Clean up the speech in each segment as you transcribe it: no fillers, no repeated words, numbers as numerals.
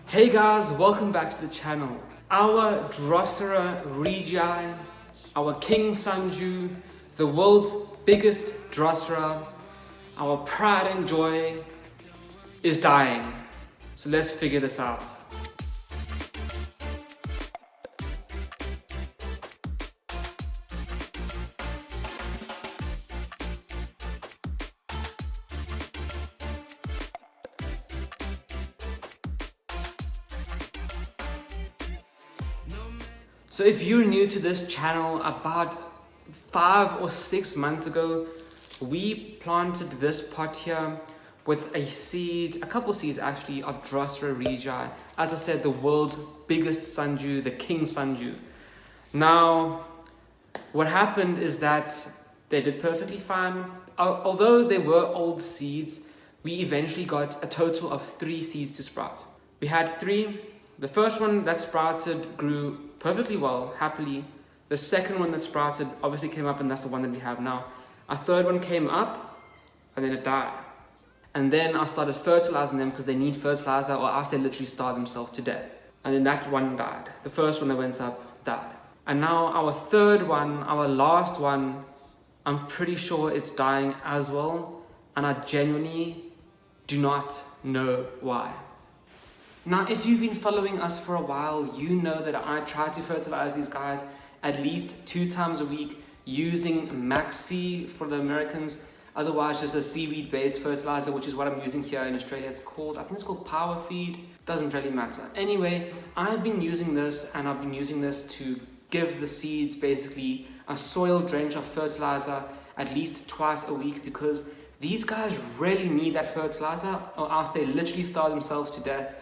Hey guys, welcome back to the channel. Our Drosera regii, our King Sanju, the world's biggest Drosera, our pride and joy, is dying. So let's figure this out. So if you're new to this channel, about 5 or 6 months ago, we planted this pot here with a couple seeds actually, of Drosera regii. As I said, the world's biggest Sanju, the King Sanju. Now, what happened is that they did perfectly fine. Although they were old seeds, we eventually got a total of 3 seeds to sprout. We had 3. The first one that sprouted grew perfectly well, happily. The second one that sprouted obviously came up, and that's the one that we have now. A third one came up, and then it died. And then I started fertilizing them because they need fertilizer, or else they literally starve themselves to death. And then that one died. The first one that went up died. And now our third one, our last one, I'm pretty sure it's dying as well. And I genuinely do not know why. Now, if you've been following us for a while, you know that I try to fertilize these guys at least 2 times a week using Maxi for the Americans, otherwise just a seaweed-based fertilizer, which is what I'm using here in Australia. I think it's called Power Feed. Doesn't really matter. Anyway, I've been using this, and I've been using this to give the seeds basically a soil drench of fertilizer at least twice a week, because these guys really need that fertilizer, or else they literally starve themselves to death,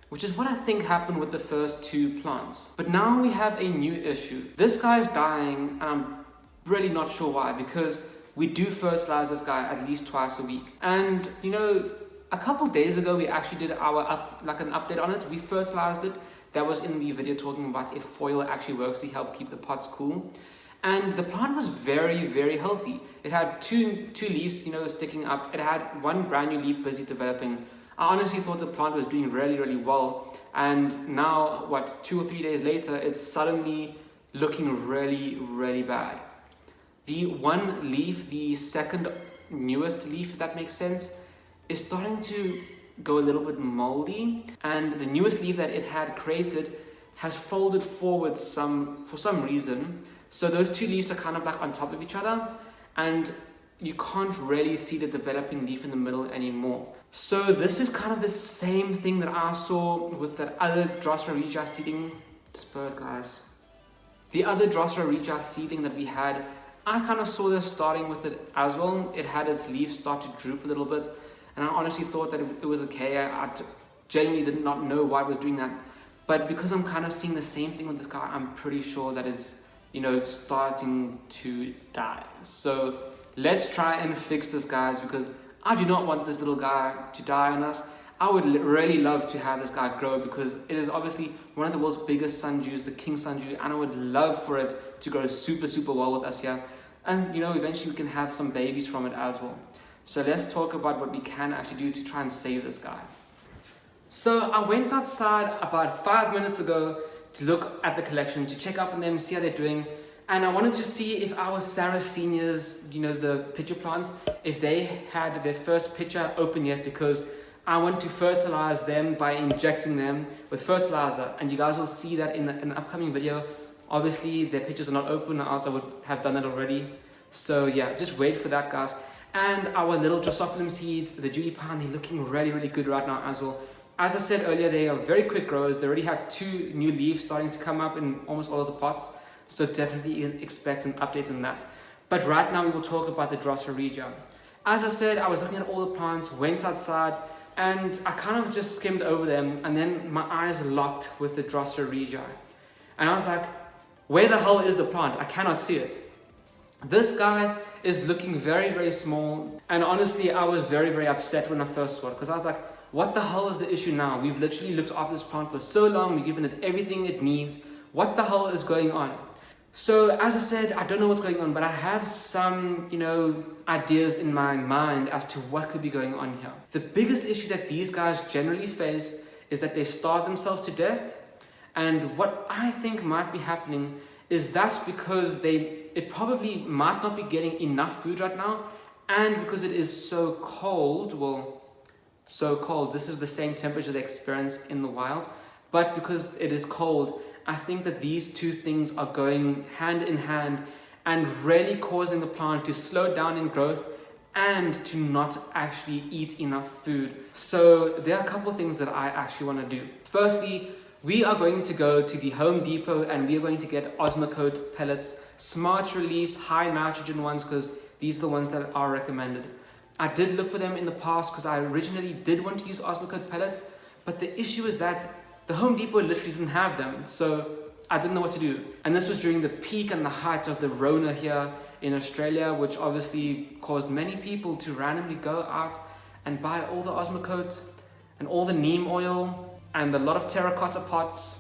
which is what I think happened with the first 2 plants. But now we have a new issue. This guy is dying, and I'm really not sure why, because we do fertilize this guy at least twice a week. And you know, a couple days ago we actually did an update on it. We fertilized it. That was in the video talking about if foil actually works to help keep the pots cool. And the plant was very, very healthy. It had two leaves, sticking up. It had 1 brand new leaf busy developing. I honestly thought the plant was doing really, really well. And now, 2 or 3 days later, it's suddenly looking really, really bad. The one leaf, the second newest leaf, if that makes sense, is starting to go a little bit moldy. And the newest leaf that it had created has folded forward for some reason. So those 2 leaves are kind of like on top of each other. And you can't really see the developing leaf in the middle anymore. So this is kind of the same thing that I saw with that other Drosera regii seeding. This bird, guys. The other Drosera regii seeding that we had, I kind of saw this starting with it as well. It had its leaves start to droop a little bit, and I honestly thought that it was okay. I genuinely did not know why it was doing that. But because I'm kind of seeing the same thing with this guy, I'm pretty sure that it's, starting to die. So let's try and fix this, guys, because I do not want this little guy to die on us. I would really love to have this guy grow, because it is obviously one of the world's biggest Sanjus, the King Sanju, and I would love for it to grow super, super well with us here. And, eventually we can have some babies from it as well. So let's talk about what we can actually do to try and save this guy. So I went outside about 5 minutes ago to look at the collection, to check up on them, see how they're doing. And I wanted to see if our Sarracenias, the pitcher plants, if they had their first pitcher open yet, because I want to fertilize them by injecting them with fertilizer. And you guys will see that in an upcoming video. Obviously, their pitchers are not open, or else I would have done that already. So yeah, just wait for that, guys. And our little Drosophilum seeds, the Judy Pine, they're looking really, really good right now as well. As I said earlier, they are very quick growers. They already have 2 new leaves starting to come up in almost all of the pots. So definitely expect an update on that. But right now we will talk about the Drosera regii. As I said, I was looking at all the plants, went outside, and I kind of just skimmed over them, and then my eyes locked with the Drosera regii. And I was like, where the hell is the plant? I cannot see it. This guy is looking very, very small, and honestly I was very, very upset when I first saw it, because I was like, what the hell is the issue now? We've literally looked after this plant for so long, we've given it everything it needs. What the hell is going on? So as I said, I don't know what's going on, but I have some, ideas in my mind as to what could be going on here. The biggest issue that these guys generally face is that they starve themselves to death. And what I think might be happening is that because it probably might not be getting enough food right now, and because it is so cold, this is the same temperature they experience in the wild, but because it is cold, I think that these two things are going hand in hand and really causing the plant to slow down in growth and to not actually eat enough food. So there are a couple of things that I actually want to do. Firstly, we are going to go to the Home Depot and we are going to get Osmocote pellets, smart release, high nitrogen ones, because these are the ones that are recommended. I did look for them in the past because I originally did want to use Osmocote pellets, but the issue is that the Home Depot literally didn't have them, so I didn't know what to do. And this was during the peak and the height of the Rona here in Australia, which obviously caused many people to randomly go out and buy all the Osmocote and all the neem oil and a lot of terracotta pots.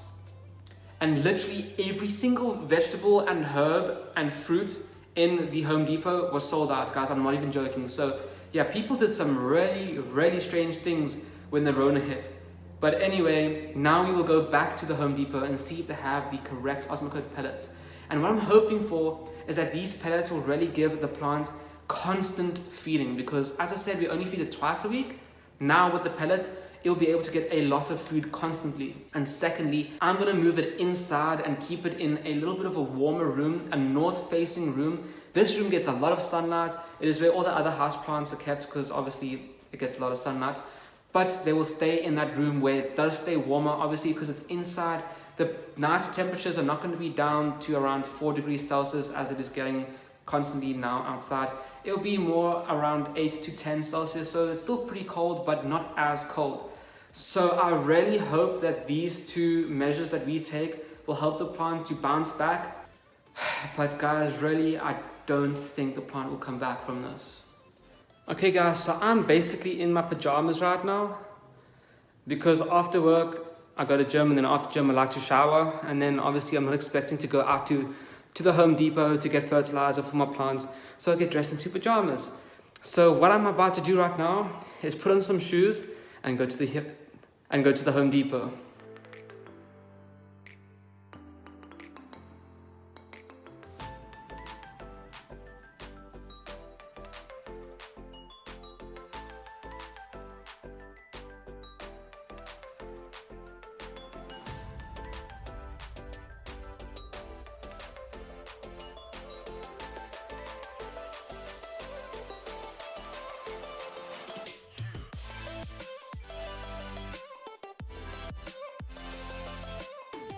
And literally every single vegetable and herb and fruit in the Home Depot was sold out, guys. I'm not even joking. So yeah, people did some really, really strange things when the Rona hit. But anyway, now we will go back to the Home Depot and see if they have the correct Osmocote pellets. And what I'm hoping for is that these pellets will really give the plant constant feeding, because as I said, we only feed it twice a week. Now with the pellet, it'll be able to get a lot of food constantly. And secondly, I'm gonna move it inside and keep it in a little bit of a warmer room, a north-facing room. This room gets a lot of sunlight. It is where all the other house plants are kept because obviously it gets a lot of sunlight. But they will stay in that room where it does stay warmer, obviously because it's inside. The night temperatures are not going to be down to around 4 degrees Celsius as it is getting constantly now outside. It'll be more around 8 to 10 Celsius, so it's still pretty cold, but not as cold. So I really hope that these two measures that we take will help the plant to bounce back. But guys, really, I don't think the plant will come back from this. Okay guys, so I'm basically in my pajamas right now because after work I go to gym, and then after gym I like to shower, and then obviously I'm not expecting to go out to the Home Depot to get fertilizer for my plants, so I get dressed into pajamas. So what I'm about to do right now is put on some shoes and go to the Home Depot.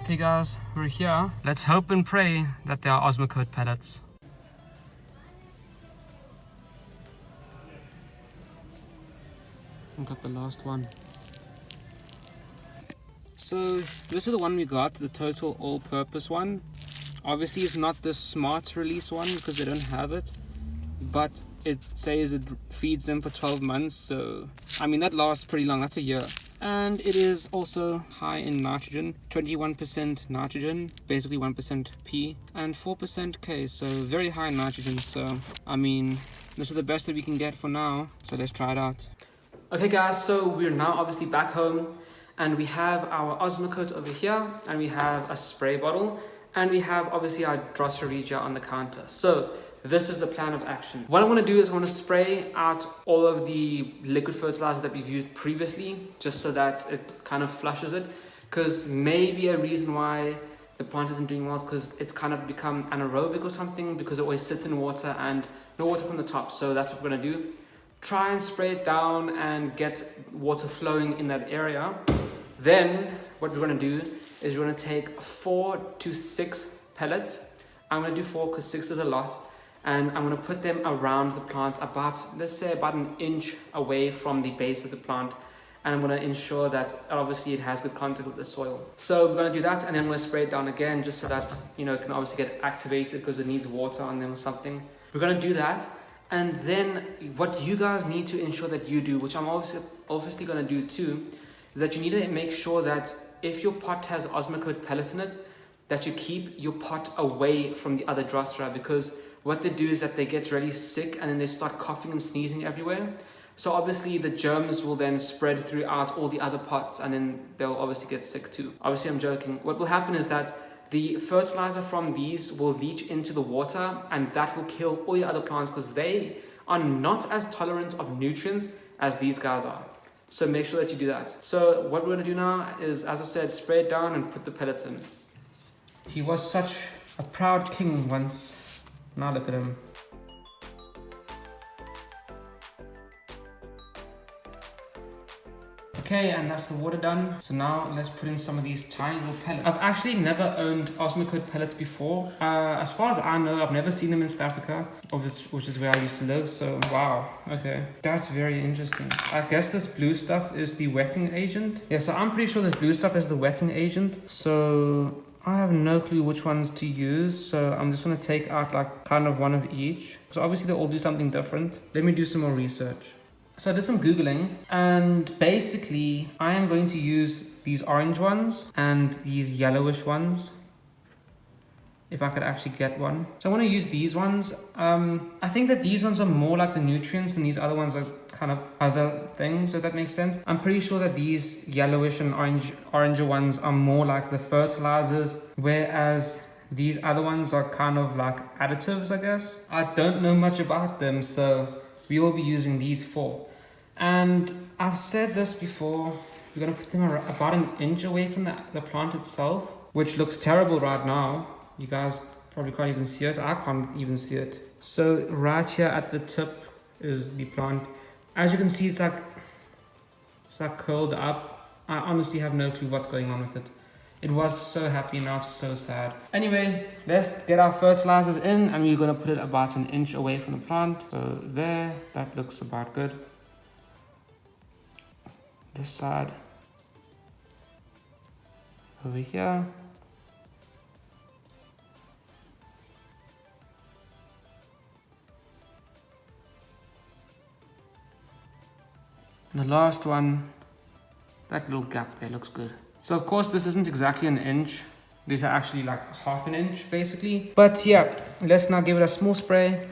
Okay guys, we're here. Let's hope and pray that there are Osmocote pellets. I got the last one. So this is the one we got, the total all-purpose one. Obviously it's not the smart release one because they don't have it, but it says it feeds them for 12 months, so I mean that lasts pretty long, that's a year. And it is also high in nitrogen, 21% nitrogen, basically 1% P, and 4% K, so very high in nitrogen. So I mean, this is the best that we can get for now, so let's try it out. Okay guys, so we're now obviously back home, and we have our Osmocote over here, and we have a spray bottle, and we have obviously our Drosera Regia on the counter. So this is the plan of action. What I want to do is I want to spray out all of the liquid fertilizer that we've used previously, just so that it kind of flushes it, because maybe a reason why the plant isn't doing well is because it's kind of become anaerobic or something, because it always sits in water and no water from the top. So that's what we're going to do. Try and spray it down and get water flowing in that area. Then what we're going to do is we're going to take 4 to 6 pellets. I'm going to do 4 because 6 is a lot. And I'm going to put them around the plant about, let's say about an inch away from the base of the plant. And I'm going to ensure that obviously it has good contact with the soil. So we're going to do that, and then I'm going to spray it down again just so that, you know, it can obviously get activated because it needs water on them or something. We're going to do that. And then what you guys need to ensure that you do, which I'm obviously going to do too, is that you need to make sure that if your pot has Osmocote pellets in it, that you keep your pot away from the other Drosera, because what they do is that they get really sick and then they start coughing and sneezing everywhere. So obviously the germs will then spread throughout all the other pots and then they'll obviously get sick too. Obviously I'm joking. What will happen is that the fertilizer from these will leach into the water and that will kill all your other plants because they are not as tolerant of nutrients as these guys are. So make sure that you do that. So what we're going to do now is, as I said, spray it down and put the pellets in. He was such a proud king once. Now look at him. Okay, and that's the water done. So now let's put in some of these tiny little pellets. I've actually never owned Osmocote pellets before. As far as I know, I've never seen them in South Africa, which is where I used to live. So wow, okay, that's very interesting. I guess this blue stuff is the wetting agent. Yeah, so I'm pretty sure this blue stuff is the wetting agent. So I have no clue which ones to use. So I'm just gonna take out like kind of one of each. So obviously they all do something different. Let me do some more research. So I did some Googling and basically I am going to use these orange ones and these yellowish ones. If I could actually get one. So I want to use these ones. I think that these ones are more like the nutrients and these other ones are kind of other things, if that makes sense. I'm pretty sure that these yellowish and oranger ones are more like the fertilizers, whereas these other ones are kind of like additives, I guess. I don't know much about them, so we will be using these four. And I've said this before, we're going to put them about an inch away from the plant itself, which looks terrible right now. You guys probably can't even see it. I can't even see it. So right here at the tip is the plant. As you can see, it's like curled up. I honestly have no clue what's going on with it. It was so happy, now it's so sad. Anyway, let's get our fertilizers in and we're going to put it about an inch away from the plant. So there, that looks about good. This side. Over here. And the last one, that little gap there looks good. So of course this isn't exactly an inch. These are actually like half an inch basically. But yeah, let's now give it a small spray.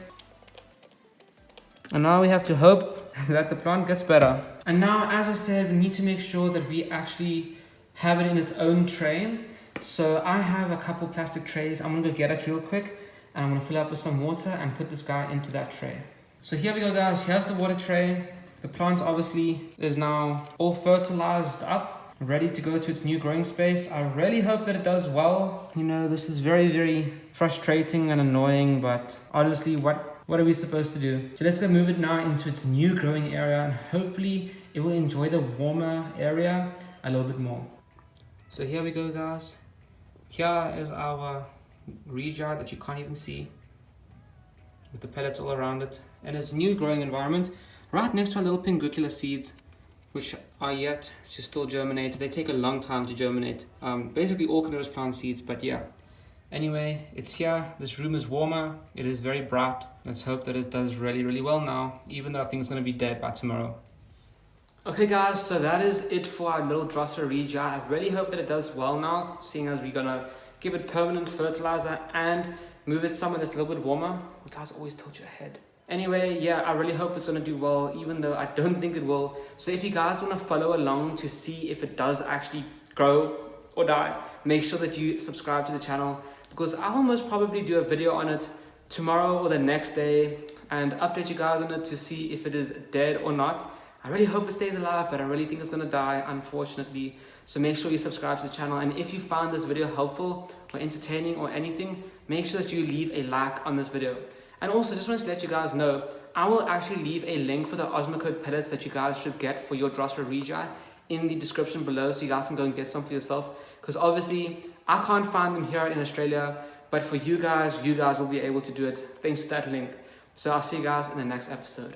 And now we have to hope that the plant gets better. And now, as I said, we need to make sure that we actually have it in its own tray. So I have a couple plastic trays. I'm gonna go get it real quick. And I'm gonna fill it up with some water and put this guy into that tray. So here we go guys, here's the water tray. The plant obviously is now all fertilized up, ready to go to its new growing space. I really hope that it does well. You know, this is very, very frustrating and annoying, but honestly, what are we supposed to do? So let's go move it now into its new growing area and hopefully it will enjoy the warmer area a little bit more. So here we go guys. Here is our rejar that you can't even see with the pellets all around it and its new growing environment. Right next to our little Pinguicula seeds, which are yet to still germinate. They take a long time to germinate. Basically all carnivorous plant seeds, but yeah. Anyway, it's here. This room is warmer. It is very bright. Let's hope that it does really, really well now, even though I think it's going to be dead by tomorrow. Okay guys, so that is it for our little Drosera rejar. I really hope that it does well now, seeing as we're going to give it permanent fertilizer and move it somewhere that's a little bit warmer. You guys always tilt your head. Anyway, yeah, I really hope it's going to do well, even though I don't think it will. So if you guys want to follow along to see if it does actually grow or die, make sure that you subscribe to the channel, because I'll most probably do a video on it tomorrow or the next day and update you guys on it to see if it is dead or not. I really hope it stays alive, but I really think it's going to die, unfortunately. So make sure you subscribe to the channel, and if you found this video helpful or entertaining or anything, make sure that you leave a like on this video. And also, just wanted to let you guys know, I will actually leave a link for the Osmocote pellets that you guys should get for your Drosera rejar in the description below, so you guys can go and get some for yourself. Because obviously, I can't find them here in Australia, but for you guys will be able to do it thanks to that link. So I'll see you guys in the next episode.